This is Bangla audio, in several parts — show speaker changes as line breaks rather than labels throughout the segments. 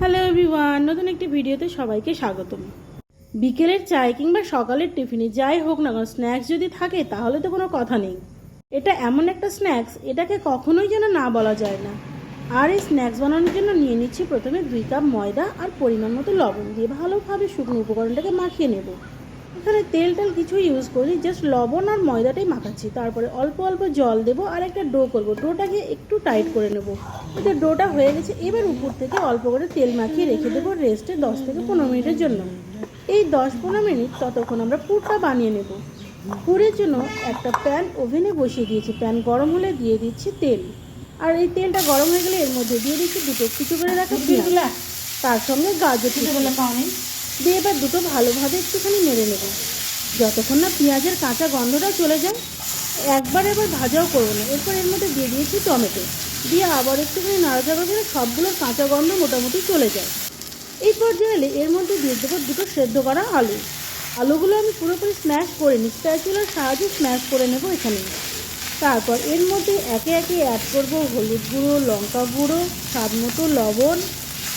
হ্যালো এভরিওয়ান, নতুন একটি ভিডিওতে সবাইকে স্বাগতম। বিকেলের চায় কিংবা সকালের টিফিনে যাই হোক না কেন, স্ন্যাক্স যদি থাকে তাহলে তো কোনো কথা নেই। এটা এমন একটা স্ন্যাক্স, এটাকে কখনোই যেন না বলা যায় না। আর এই স্ন্যাক্স বানানোর জন্য নিয়ে নিচ্ছি প্রথমে 2 কাপ ময়দা আর পরিমাণ মতো লবণ দিয়ে ভালোভাবে শুকনো উপকরণটাকে মাখিয়ে নেব। এখানে তেল কিছুই ইউজ করি, জাস্ট লবণ আর ময়দাটাই মাখাচ্ছি। তারপরে অল্প অল্প জল দেবো আর একটা ডো করবো। ডোটাকে একটু টাইট করে নেব। এতে ডোটা হয়ে গেছে। এবার উপর থেকে অল্প করে তেল মাখিয়ে রেখে দেবো রেস্টে 10 থেকে 15 মিনিটের জন্য। এই 10-15 মিনিট ততক্ষণ আমরা পুরটা বানিয়ে নেব। পুরের জন্য একটা প্যান ওভেনে বসিয়ে দিয়েছি। প্যান গরম হলে দিয়ে দিচ্ছি তেল। আর এই তেলটা গরম হয়ে গেলে এর মধ্যে দিয়ে দিচ্ছি দুটো কুচি করে রাখা পেঁয়াজ, তার সঙ্গে গাজর দিয়ে এবার দুটো ভালোভাবে একটুখানি নেড়ে নেব যতক্ষণ না পেঁয়াজের কাঁচা গন্ধটা চলে যায়। একবার ভাজাও করবো না। এরপর এর মধ্যে দিয়ে দিয়েছি টমেটো, দিয়ে আবার একটুখানি নাড়াচাড়া করে সবগুলোর কাঁচা গন্ধ মোটামুটি চলে যায়। এই পর্যায়ে এলে এর মধ্যে দিয়ে দেবো দুটো সেদ্ধ করা আলু। আলুগুলো আমি পুরোপুরি স্ম্যাশ করে নিই, স্প্যাচুলার সাহায্যে স্ম্যাশ করে নেব এখানে। তারপর এর মধ্যে একে একে অ্যাড করব হলুদ গুঁড়ো, লঙ্কা গুঁড়ো, স্বাদ মতো লবণ,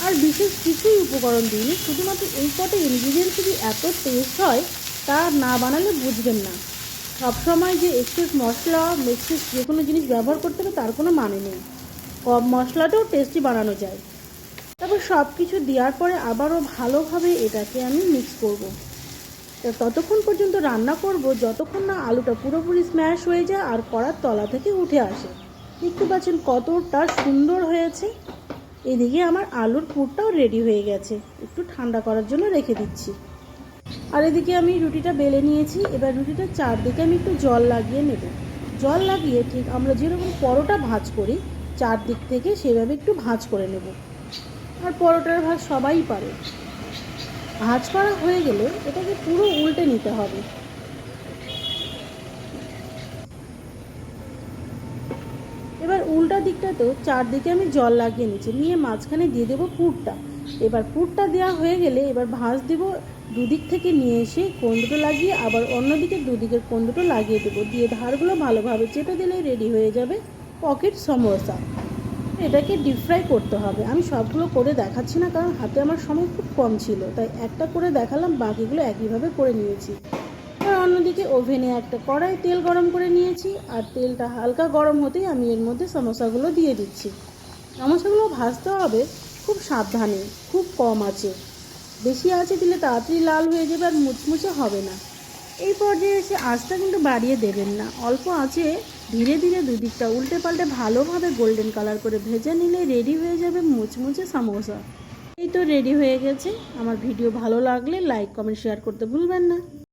আর বিশেষ কিছুই উপকরণ দিইনি। শুধুমাত্র এই কটা ইনগ্রিডিয়েন্টস যদি এত টেস্ট হয় তা না বানালে বুঝবেন না। সবসময় যে এক্সেস মশলা এক্সেস যে কোনো জিনিস ব্যবহার করতে হবে তার কোনো মানে নেই। কম মশলাতেও টেস্টি বানানো যায়। তারপর সব কিছু দেওয়ার পরে আবারও ভালোভাবে এটাকে আমি মিক্স করব। ততক্ষণ পর্যন্ত রান্না করব যতক্ষণ না আলুটা পুরোপুরি স্ম্যাশ হয়ে যায় আর কড়ার তলা থেকে উঠে আসে। দেখতে পাচ্ছেন কতটা সুন্দর হয়েছে। এদিকে আমার আলুর পুরটাও রেডি হয়ে গেছে, একটু ঠান্ডা করার জন্য রেখে দিচ্ছি। আর এদিকে আমি রুটিটা বেলে নিয়েছি। এবার রুটিটার চারদিকে আমি একটু জল লাগিয়ে নেব। জল লাগিয়ে ঠিক আমরা যেরকম পরোটা ভাঁজ করি চারদিক থেকে সেভাবে একটু ভাঁজ করে নেব। আর পরোটার ভাঁজ সবাই পারে। ভাঁজ করা হয়ে গেলে এটাকে পুরো উল্টে নিতে হবে। এবার উল্টা দিকটাতেও চারদিকে আমি জল লাগিয়ে নিচ্ছি, নিয়ে মাঝখানে দিয়ে দেবো পুরটা। এবার পুরটা দেওয়া হয়ে গেলে এবার ভাঁজ দেবো। দুদিক থেকে নিয়ে এসে কোণ দুটো লাগিয়ে আবার অন্যদিকে দুদিকের কোণ দুটো লাগিয়ে দেবো, দিয়ে ধারগুলো ভালোভাবে চেপে দিলে রেডি হয়ে যাবে পকেট সমোসা। এটাকে ডিপ ফ্রাই করতে হবে। আমি সবগুলো করে দেখাচ্ছি না, কারণ হাতে আমার সময় খুব কম ছিল, তাই একটা করে দেখালাম, বাকিগুলো একইভাবে করে নিয়েছি। আর অন্যদিকে ওভেনে একটা কড়াই তেল গরম করে নিয়েছি, আর তেলটা হালকা গরম হতেই আমি এর মধ্যে সমোসাগুলো দিয়ে দিচ্ছি। সমোসাগুলো ভাজতে হবে খুব সাবধানে, খুব কম আঁচে। বেশি আঁচে দিলে তাড়াতাড়ি লাল হয়ে যাবে আর মুচমুচে হবে না। এই পর্যায়ে এসে আঁচটা কিন্তু বাড়িয়ে দেবেন না, অল্প আঁচে ধীরে ধীরে দুদিকটা উল্টে পাল্টে ভালোভাবে গোল্ডেন কালার করে ভেজে নিলে রেডি হয়ে যাবে মুচমুচে সমোসা। এই তো রেডি হয়ে গেছে। আমার ভিডিও ভালো লাগলে লাইক, কমেন্ট, শেয়ার করতে ভুলবেন না।